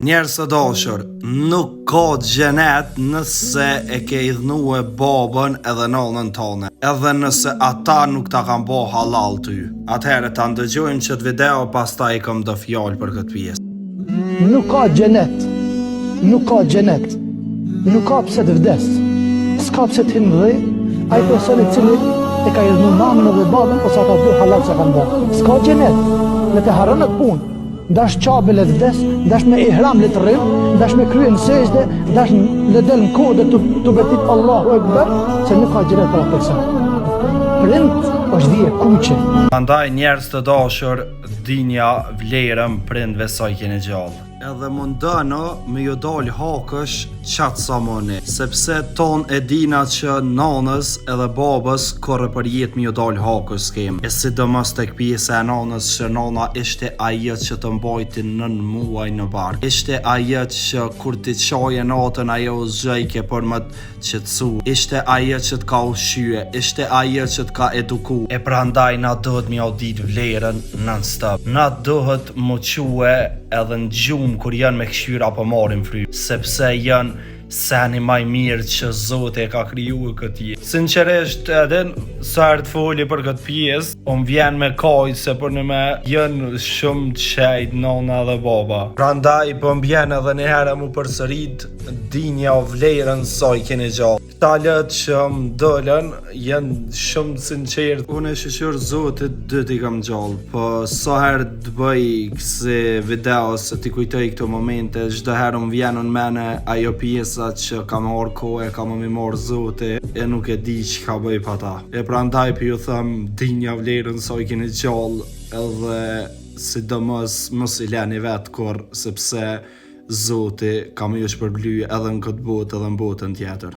Njerëz të dashur, nuk ka xhenet nëse e ke idhnue babën edhe nonën tone, edhe nëse ata nuk ta kanë bo halal ty. Atëherë ta ndëgjojmë qët video, pastaj kam do fjalë për këtë pjesë. Nuk ka xhenet, nuk ka xhenet, nuk ka pse të vdes, s'ka pse të hindhej ai person i cili e ka idhnu mamën edhe babën ose ata dy halal që kanë bërë. S'ka xhenet, le të harron atë punë. Ndash qabe le të vdes, ndash me ihram le të rrim, ndash me kryen sejdë, ndash le del në kodë të betit Allahu Ekber, se nuk ka xhenet për atë person. Prind është dhije kuqe. Prandaj njerëz të dashur, dinja vlerën prindve sa i keni gjallë. Edhe mundano me ju dal hakësh qatë sa mëni, sepse ton e dina që nanës edhe babës korre për jetë me ju dal hakësh s'kem. E sidomos tek pjesa e nanës që nana ishte ajo që të mbajti 9 muaj në bark. Ishte ajo që kur ti qaje natën ajo u zgjajke për më të qetësu. Ishte ajo që t'ka ushqye, ishte ajo që t'ka eduku. E prandaj na duhet me audit vlerën non stop. Na duhet mu quhe edhe në gjumë kur janë me këshyr apo marrin fry, sepse janë seni maj mirë që Zoti e ka kriju këtë jetë. Sinqerisht edhe sa herë të foli për këtë pjesë, më vjen me kaj se për në me janë shumë të qejt nona dhe baba. Prandaj po më vjen edhe një herë mu përsërit dinja o vlerën sa i keni gjallë. Talët që më dëllën janë shumë sinqert. Unë e shqyr Zotit dyti kam gjallë, po sa herë të bëj kësi video se t'i kujtoj këto momente, çdo herë më vjen në mene ajo pjesa që ka marrë kohë, ka më marrë Zoti, e nuk e di që ka bëj pa ta. E prandaj për ju thëm dinja vlerën sa i keni gjallë, edhe sidomos mos i leni vetë kur, sepse Zoti ka më ju shpërbly edhe në këtë botë edhe në botën tjetër.